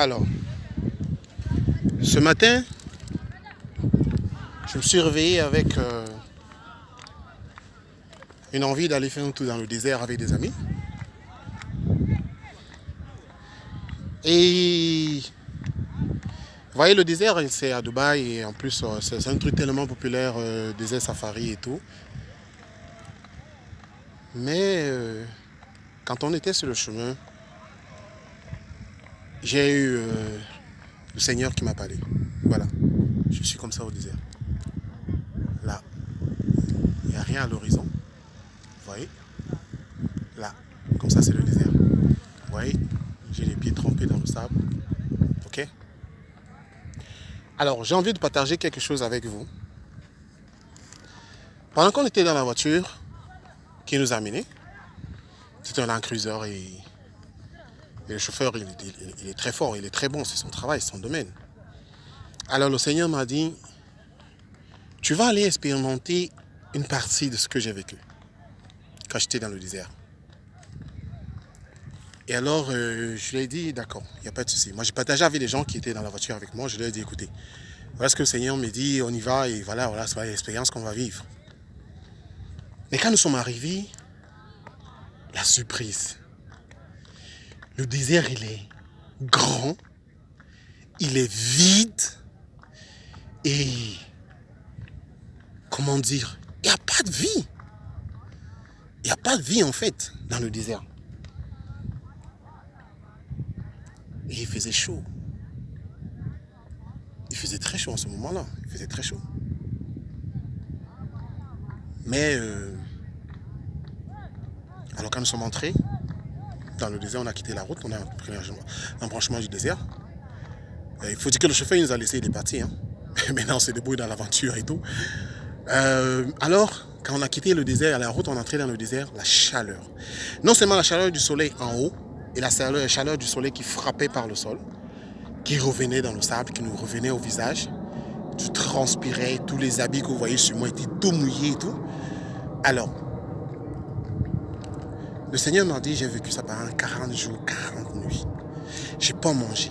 Alors, ce matin, je me suis réveillé avec une envie d'aller faire un tour dans le désert avec des amis. Et vous voyez, le désert, c'est à Dubaï et en plus, c'est un truc tellement populaire, désert safari et tout. Mais quand on était sur le chemin, j'ai eu le Seigneur qui m'a parlé. Voilà, je suis comme ça au désert. Là, il n'y a rien à l'horizon. Vous voyez? Là, comme ça, c'est le désert. Vous voyez? J'ai les pieds trempés dans le sable. Ok? Alors, j'ai envie de partager quelque chose avec vous. Pendant qu'on était dans la voiture qui nous a menés, c'était un Land Cruiser et le chauffeur, il est très fort, il est très bon, c'est son travail, c'est son domaine. Alors, le Seigneur m'a dit, tu vas aller expérimenter une partie de ce que j'ai vécu quand j'étais dans le désert. Et alors, je lui ai dit, d'accord, il n'y a pas de souci. Moi, j'ai partagé avec les gens qui étaient dans la voiture avec moi. Je leur ai dit, écoutez, voilà ce que le Seigneur me dit, on y va, et voilà, c'est l'expérience qu'on va vivre. Mais quand nous sommes arrivés, la surprise. Le désert, il est grand, il est vide, et, comment dire, il n'y a pas de vie. Il n'y a pas de vie, en fait, dans le désert. Et il faisait chaud. Il faisait très chaud en ce moment-là. Il faisait très chaud. Mais, alors quand nous sommes entrés dans le désert, on a quitté la route, on a pris l'embranchement du désert. Il faut dire que le chauffeur il nous a laissé, il est parti. Hein. Maintenant, on se débrouille dans l'aventure et tout. Alors, quand on a quitté le désert, à la route, on est entré dans le désert, la chaleur. Non seulement la chaleur du soleil en haut, et la chaleur du soleil qui frappait par le sol, qui revenait dans le sable, qui nous revenait au visage. Je transpirais, tous les habits que vous voyez sur moi étaient tout mouillés et tout. Alors, le Seigneur m'a dit, j'ai vécu ça pendant 40 jours, 40 nuits. J'ai pas mangé.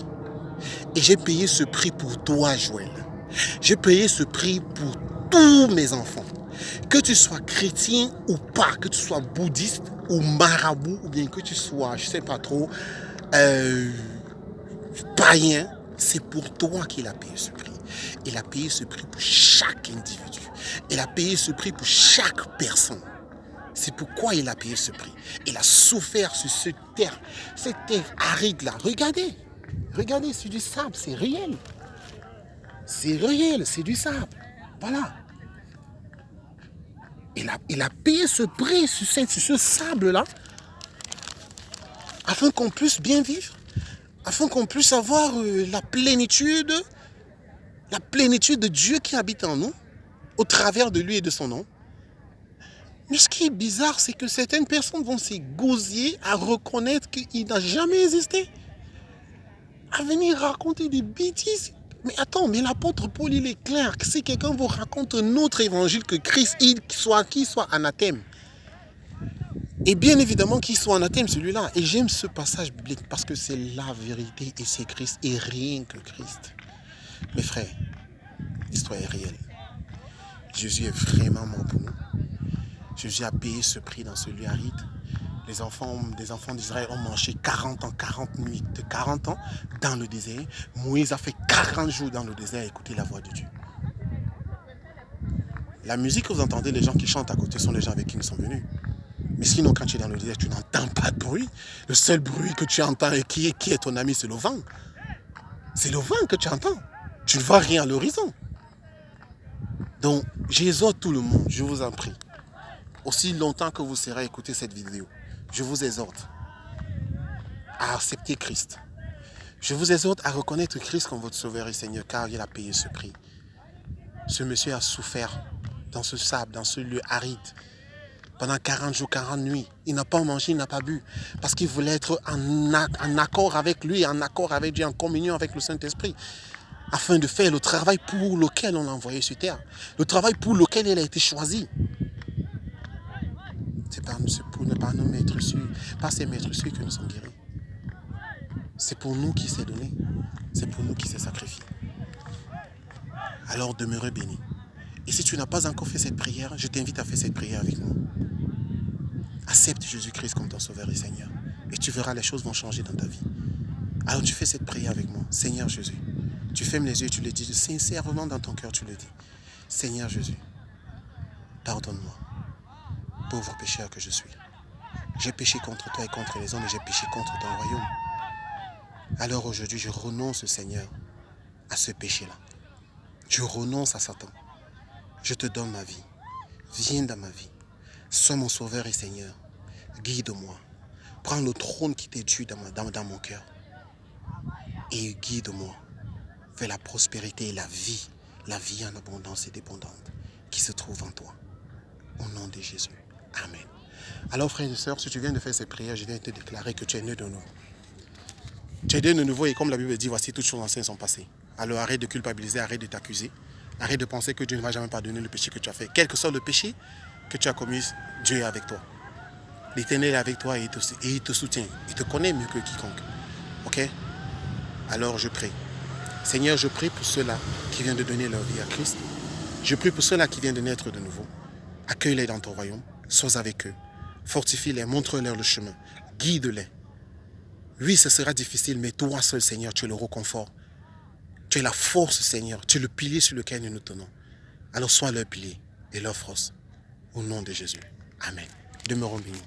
Et j'ai payé ce prix pour toi, Joël. J'ai payé ce prix pour tous mes enfants. Que tu sois chrétien ou pas, que tu sois bouddhiste ou marabout, ou bien que tu sois, je sais pas trop, païen, c'est pour toi qu'il a payé ce prix. Il a payé ce prix pour chaque individu. Il a payé ce prix pour chaque personne. C'est pourquoi il a payé ce prix. Il a souffert sur cette terre aride-là. Regardez, c'est du sable, c'est réel. C'est réel, c'est du sable. Voilà. Il a payé ce prix sur ce sable-là afin qu'on puisse bien vivre, afin qu'on puisse avoir la plénitude de Dieu qui habite en nous, au travers de lui et de son nom. Mais ce qui est bizarre, c'est que certaines personnes vont s'égosiller à reconnaître qu'il n'a jamais existé, à venir raconter des bêtises. Mais attends, mais l'apôtre Paul, il est clair que si quelqu'un vous raconte un autre évangile que Christ, qu'il soit anathème. Et bien évidemment qu'il soit anathème celui-là. Et j'aime ce passage biblique parce que c'est la vérité et c'est Christ et rien que Christ. Mes frères, l'histoire est réelle. Jésus est vraiment mort pour nous. Jésus a payé ce prix dans ce lieu aride. Les enfants d'Israël ont marché 40 ans, 40 nuits, de 40 ans dans le désert. Moïse a fait 40 jours dans le désert à écouter la voix de Dieu. La musique que vous entendez, les gens qui chantent à côté sont les gens avec qui nous sommes venus. Mais sinon, quand tu es dans le désert, tu n'entends pas de bruit. Le seul bruit que tu entends et qui est ton ami, c'est le vent. C'est le vent que tu entends. Tu ne vois rien à l'horizon. Donc, j'exhorte tout le monde, je vous en prie. Aussi longtemps que vous serez à écouter cette vidéo, je vous exhorte à accepter Christ. Je vous exhorte à reconnaître Christ comme votre sauveur et Seigneur, car il a payé ce prix. Ce monsieur a souffert dans ce sable, dans ce lieu aride, pendant 40 jours, 40 nuits. Il n'a pas mangé, il n'a pas bu, parce qu'il voulait être en accord avec lui, en accord avec Dieu, en communion avec le Saint-Esprit, afin de faire le travail pour lequel on l'a envoyé sur terre, le travail pour lequel il a été choisi. C'est pour ne pas nous mettre sur, pas ces maîtres sur que nous sommes guéris. C'est pour nous qu'il s'est donné. C'est pour nous qu'il s'est sacrifié. Alors demeurez bénis. Et si tu n'as pas encore fait cette prière, je t'invite à faire cette prière avec moi. Accepte Jésus-Christ comme ton Sauveur et Seigneur. Et tu verras, les choses vont changer dans ta vie. Alors tu fais cette prière avec moi. Seigneur Jésus, tu fermes les yeux et tu le dis sincèrement dans ton cœur, tu le dis. Seigneur Jésus, pardonne-moi, pauvre pécheur que je suis. J'ai péché contre toi et contre les hommes et j'ai péché contre ton royaume. Alors aujourd'hui, je renonce, Seigneur, à ce péché-là. Je renonce à Satan. Je te donne ma vie. Viens dans ma vie. Sois mon Sauveur et Seigneur. Guide-moi. Prends le trône qui t'est dû dans mon cœur. Et guide-moi vers la prospérité et la vie en abondance et dépendante qui se trouve en toi. Au nom de Jésus. Amen. Alors frères et sœurs, si tu viens de faire ces prières, je viens te déclarer que tu es né de nouveau. Tu es né de nouveau et comme la Bible dit, voici toutes choses anciennes sont passées. Alors arrête de culpabiliser, arrête de t'accuser. Arrête de penser que Dieu ne va jamais pardonner le péché que tu as fait. Quel que soit le péché que tu as commis, Dieu est avec toi. L'Éternel est avec toi et il te soutient. Il te connaît mieux que quiconque. Ok? Alors je prie. Seigneur, je prie pour ceux-là qui viennent de donner leur vie à Christ. Je prie pour ceux-là qui viennent de naître de nouveau. Accueille-les dans ton royaume. Sois avec eux. Fortifie-les, montre-leur le chemin. Guide-les. Oui, ce sera difficile, mais toi seul, Seigneur, tu es le réconfort. Tu es la force, Seigneur. Tu es le pilier sur lequel nous nous tenons. Alors sois leur pilier et leur force. Au nom de Jésus. Amen. Demeurons bénis.